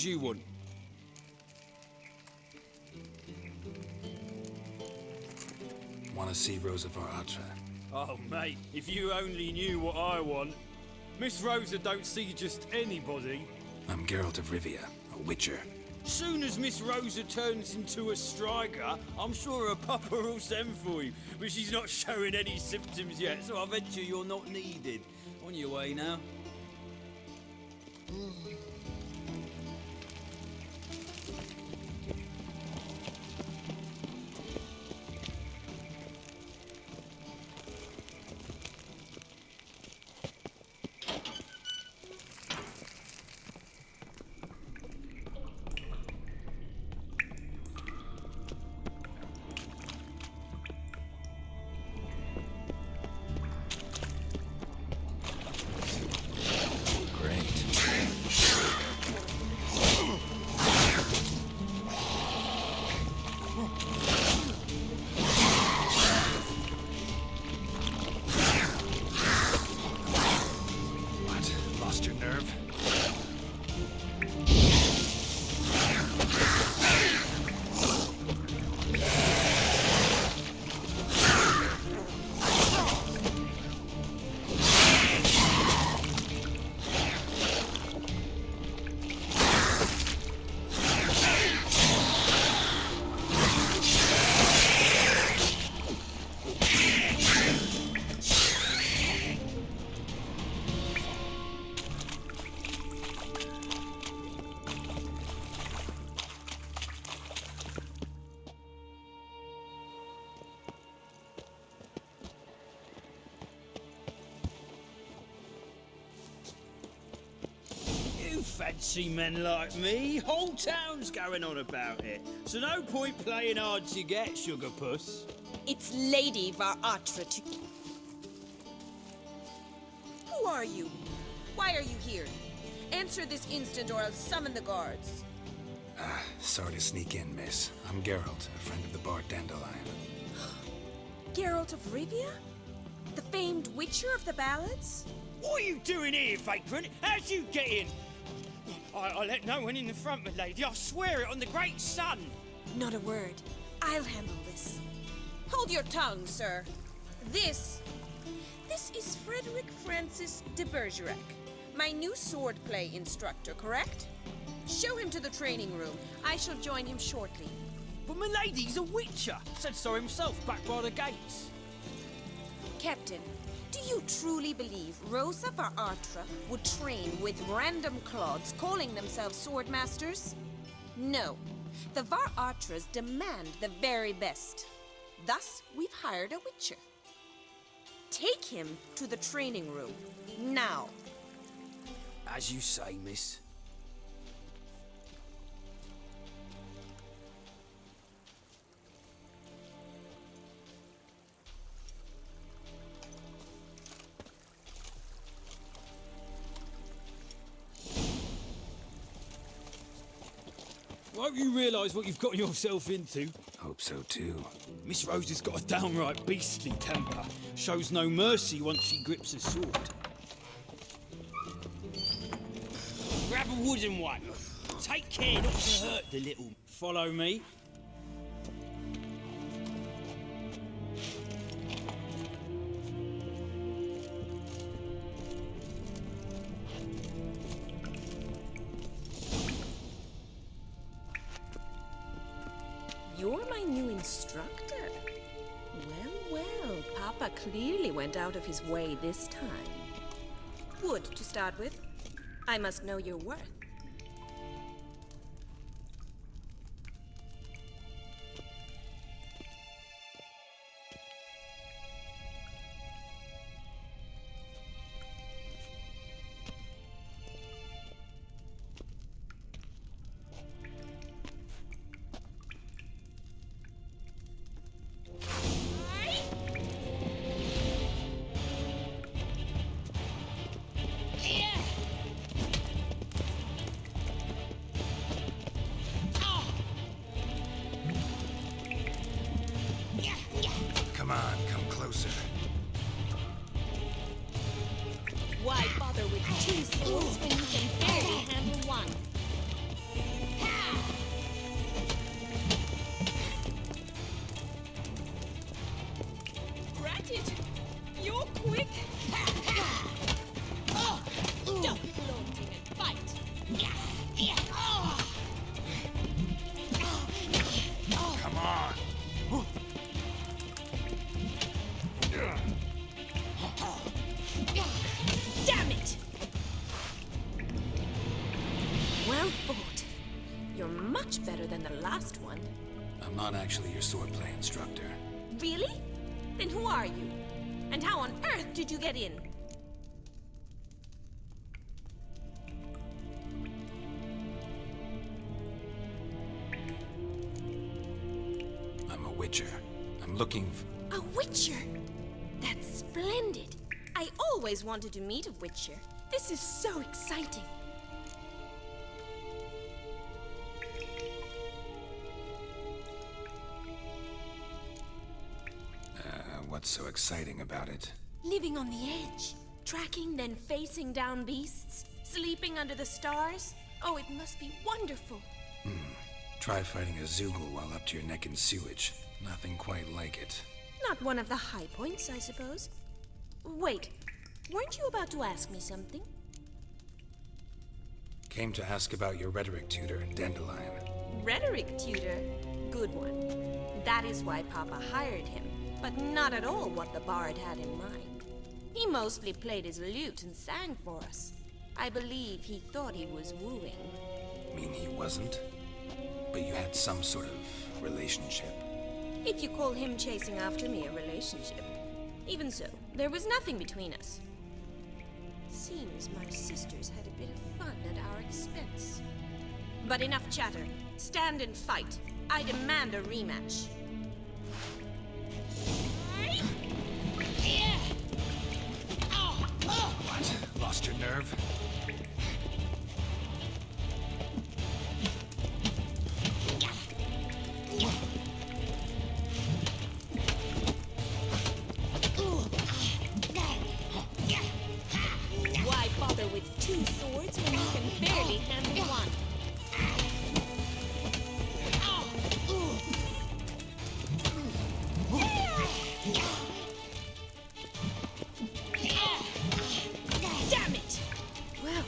do you want? Want to see Rosa of Atra? Oh, mate, if you only knew what I want. Miss Rosa don't see just anybody. I'm Geralt of Rivia, a witcher. Soon as Miss Rosa turns into a striker, I'm sure her papa will send for you. But she's not showing any symptoms yet, so I venture you're not needed. On your way now. Fancy men like me, whole town's going on about it. So no point playing hard to get, sugar puss. It's Lady Var Atra to... Who are you? Why are you here? Answer this instant or I'll summon the guards. Sorry to sneak in, miss. I'm Geralt, a friend of the Bard Dandelion. Geralt of Rivia? The famed witcher of the ballads? What are you doing here, vagrant? How'd you get in? I let no one in the front, my lady. I swear it on the great sun. Not a word. I'll handle this. Hold your tongue, sir. This is Frederick Francis de Bergerac, my new swordplay instructor, correct? Show him to the training room. I shall join him shortly. But my lady's a witcher. Said so himself back by the gates. Captain, do you truly believe Rosa Var Atra would train with random clods calling themselves swordmasters? No. The Var Atras demand the very best. Thus, we've hired a witcher. Take him to the training room, now. As you say, miss. Won't you realise what you've got yourself into? Hope so too. Miss Rosa's got a downright beastly temper. Shows no mercy once she grips a sword. Grab a wooden one. Take care not to hurt the little... Follow me. You're my new instructor. Well, Papa clearly went out of his way this time. Wood, to start with. I must know your worth. Come on, come closer. Why bother with two swords when you can barely handle one? it! You're quick! Stop flaunting and fight! Come on! Damn it! Well fought. You're much better than the last one. I'm not actually your swordplay instructor. Really? Then who are you? And how on earth did you get in? I'm a witcher. I'm looking for... A witcher? That's splendid. I always wanted to meet a witcher. This is so exciting. What's so exciting about it? Living on the edge. Tracking, then facing down beasts. Sleeping under the stars. Oh, it must be wonderful. Try fighting a Zoogle while up to your neck in sewage. Nothing quite like it. Not one of the high points, I suppose. Wait, weren't you about to ask me something? Came to ask about your rhetoric tutor, Dandelion. Rhetoric tutor? Good one. That is why Papa hired him, but not at all what the bard had in mind. He mostly played his lute and sang for us. I believe he thought he was wooing. Mean he wasn't? But you had some sort of relationship. If you call him chasing after me a relationship. Even so, there was nothing between us. Seems my sisters had a bit of fun at our expense. But enough chatter. Stand and fight. I demand a rematch. What? Lost your nerve? Why bother with two swords when you can barely handle one? Damn it! Well,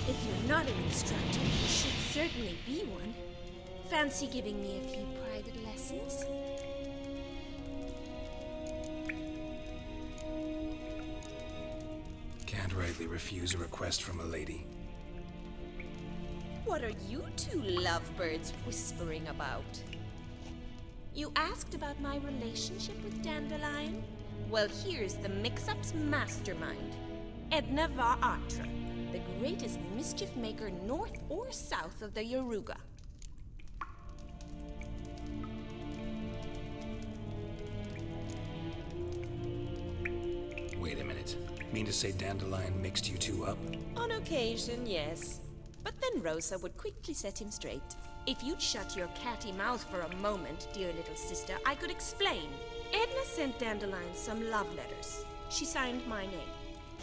if you're not an instructor, you should certainly be one. Fancy giving me a few private lessons? Can't rightly refuse a request from a lady. What are you two lovebirds whispering about? You asked about my relationship with Dandelion? Well, here's the mix-up's mastermind. Edna var Atra, the greatest mischief maker north or south of the Yaruga. Wait a minute. Mean to say Dandelion mixed you two up? On occasion, yes. But then Rosa would quickly set him straight. If you'd shut your catty mouth for a moment, dear little sister, I could explain. Edna sent Dandelion some love letters. She signed my name.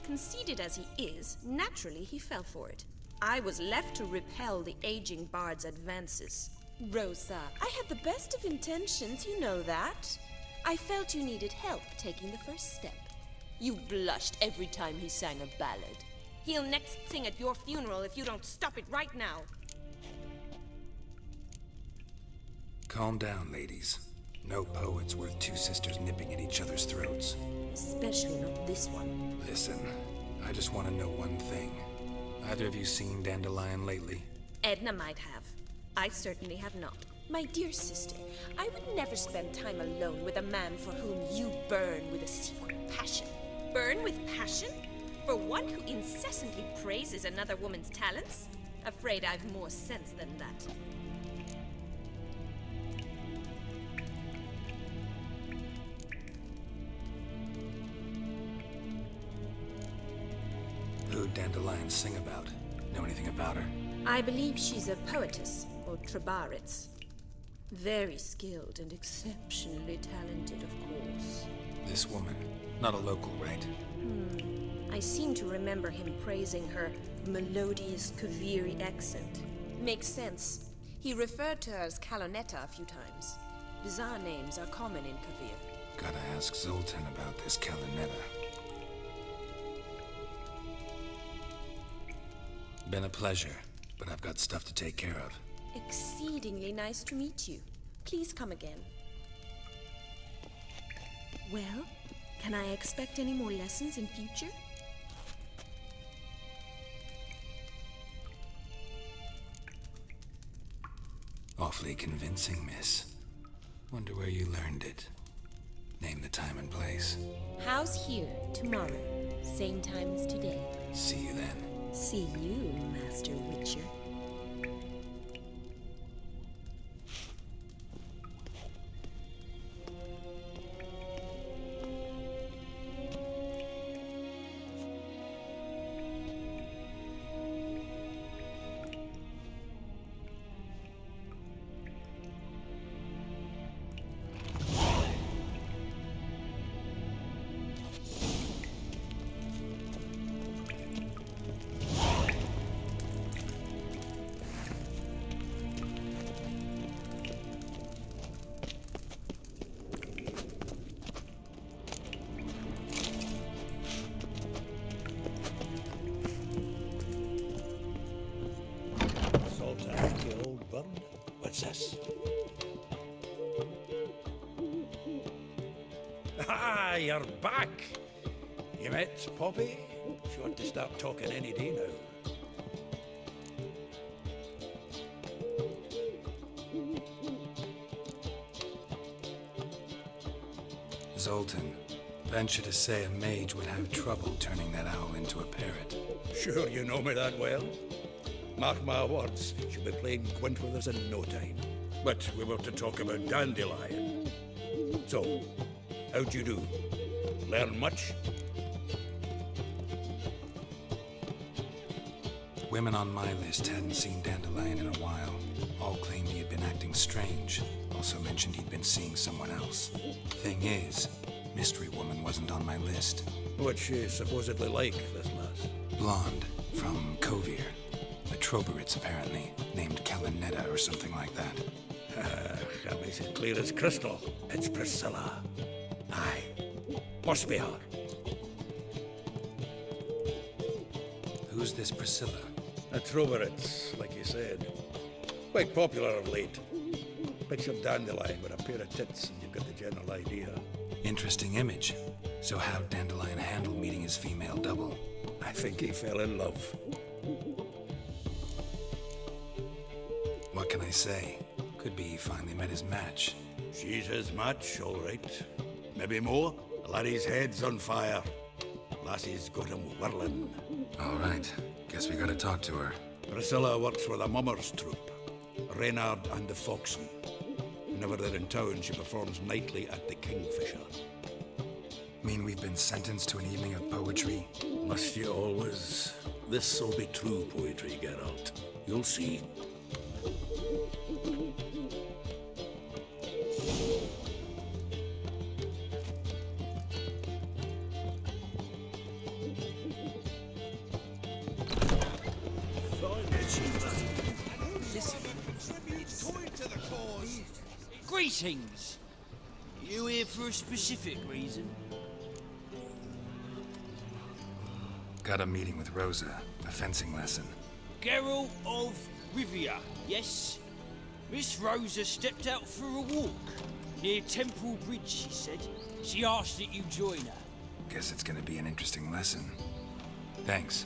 Conceited as he is, naturally he fell for it. I was left to repel the aging bard's advances. Rosa, I had the best of intentions, you know that. I felt you needed help taking the first step. You blushed every time he sang a ballad. He'll next sing at your funeral if you don't stop it right now. Calm down, ladies. No poet's worth two sisters nipping at each other's throats. Especially not this one. Listen, I just want to know one thing. Either of you seen Dandelion lately? Edna might have. I certainly have not. My dear sister, I would never spend time alone with a man for whom you burn with a secret passion. Burn with passion? For one who incessantly praises another woman's talents? Afraid I've more sense than that. Who'd Dandelion sing about? Know anything about her? I believe she's a poetess, or trabaritz. Very skilled and exceptionally talented, of course. This woman. Not a local, right? I seem to remember him praising her melodious Kaviri accent. Makes sense. He referred to her as Calonetta a few times. Bizarre names are common in Kavir. Gotta ask Zoltan about this Kalinetta. Been a pleasure, but I've got stuff to take care of. Exceedingly nice to meet you. Please come again. Well, can I expect any more lessons in future? Awfully convincing, miss. Wonder where you learned it. Name the time and place. House here, tomorrow. Same time as today. See you then. See you, Master Witcher. What's this? Ah, you're back! You met Poppy? She ought to start talking any day now. Zoltan, venture to say a mage would have trouble turning that owl into a parrot. Sure you know me that well? Mark my words, she'll be playing quint with us in no time. But we were to talk about Dandelion. So, how'd you do? Learn much? Women on my list hadn't seen Dandelion in a while. All claimed he had been acting strange. Also mentioned he'd been seeing someone else. Thing is, Mystery Woman wasn't on my list. What's she supposedly like, this lass? Blonde, from Kovir. A Troberitz, apparently, named Kalinetta or something like that. That makes it clear as crystal. It's Priscilla. Aye. Must be her. Who's this Priscilla? A Troberitz, like you said. Quite popular of late. Picture Dandelion with a pair of tits and you've got the general idea. Interesting image. So how'd Dandelion handle meeting his female double? I think he fell in love. What can I say? Could be he finally met his match. She's his match, all right. Maybe more. The laddie's head's on fire. Lassie's got him whirling. All right. Guess we gotta talk to her. Priscilla works with a mummers troupe. Reynard and the Foxen. Whenever they're in town, she performs nightly at the Kingfisher. Mean we've been sentenced to an evening of poetry? Must you always? This'll be true poetry, Geralt. You'll see. Greetings! You here for a specific reason? Got a meeting with Rosa, a fencing lesson. Geralt of Rivia, yes? Miss Rosa stepped out for a walk. Near Temple Bridge, she said. She asked that you join her. Guess it's gonna be an interesting lesson. Thanks.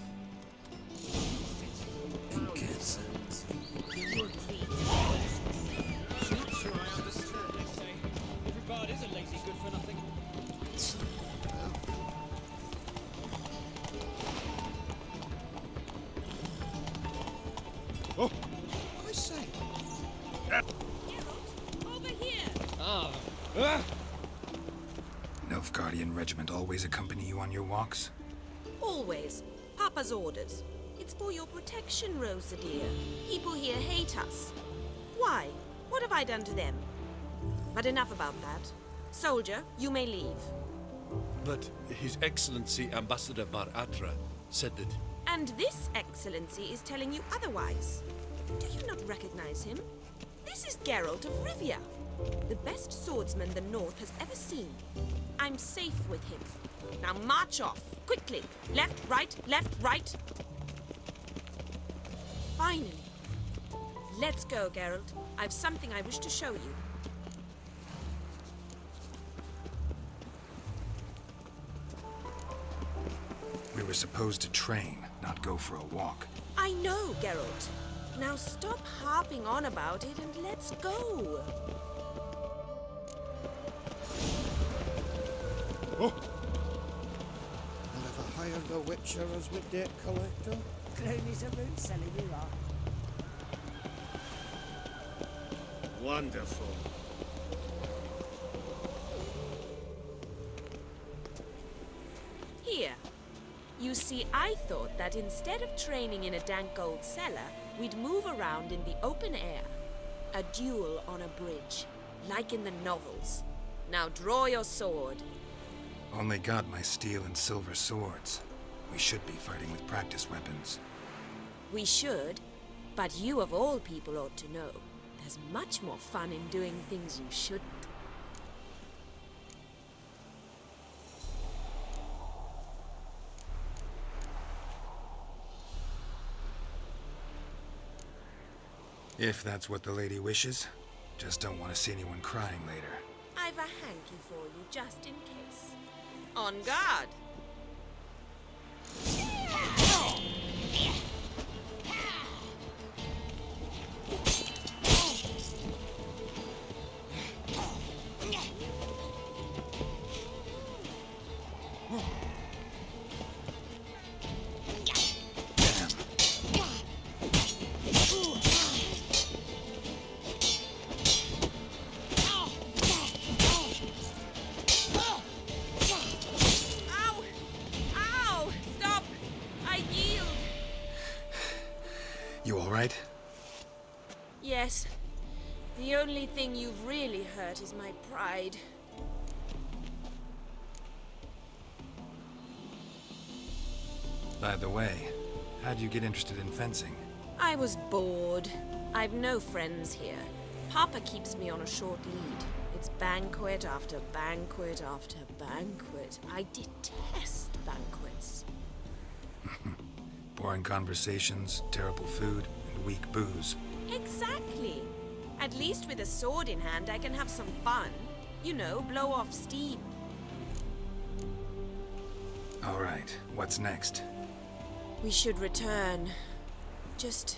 Over here! Nilfgaardian regiment always accompany you on your walks? Always. Papa's orders. It's for your protection, Rosa dear. People here hate us. Why? What have I done to them? But enough about that. Soldier, you may leave. But His Excellency Ambassador Var Atra said that... And this excellency is telling you otherwise. Do you not recognize him? This is Geralt of Rivia, the best swordsman the North has ever seen. I'm safe with him. Now march off, quickly. Left, right, left, right. Finally. Let's go, Geralt. I've something I wish to show you. We were supposed to train, not go for a walk. I know, Geralt. Now stop harping on about it and let's go. I'll never hire the Witcher as my debt collector. Clooney's a root seller, you are. Wonderful. Here. You see, I thought that instead of training in a dank old cellar, we'd move around in the open air. A duel on a bridge, like in the novels. Now draw your sword. Only got my steel and silver swords. We should be fighting with practice weapons. We should, but you of all people ought to know. There's much more fun in doing things you shouldn't. If that's what the lady wishes. Just don't want to see anyone crying later. I've a hanky for you, just in case. On guard! You all right? Yes. The only thing you've really hurt is my pride. By the way, how'd you get interested in fencing? I was bored. I've no friends here. Papa keeps me on a short lead. It's banquet after banquet after banquet. I detest banquets. Boring conversations, terrible food, and weak booze. Exactly. At least with a sword in hand, I can have some fun. You know, blow off steam. All right, what's next? We should return. Just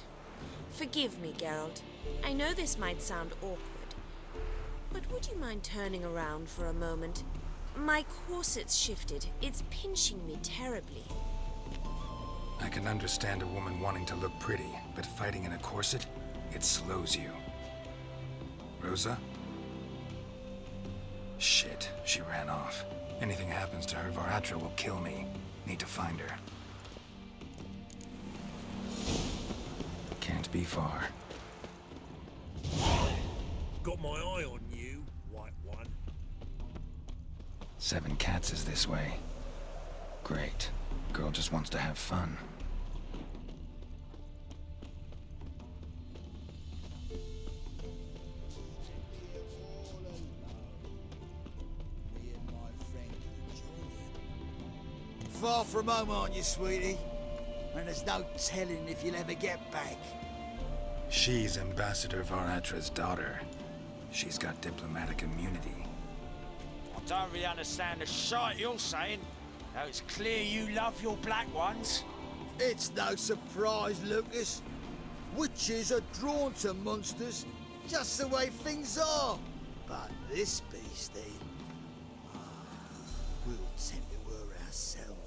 forgive me, Geralt. I know this might sound awkward, but would you mind turning around for a moment? My corset's shifted. It's pinching me terribly. I can understand a woman wanting to look pretty, but fighting in a corset, it slows you. Rosa? Shit, she ran off. Anything happens to her, Varatra will kill me. Need to find her. Can't be far. Got my eye on you, white one. 7 Cats is this way. Great. Girl just wants to have fun. Far from home, aren't you, sweetie? And there's no telling if you'll ever get back. She's Ambassador Varatra's daughter. She's got diplomatic immunity. I don't really understand the shite you're saying. Now it's clear you love your black ones. It's no surprise, Lucas. Witches are drawn to monsters, just the way things are. But this beastie, we'll tend to her ourselves.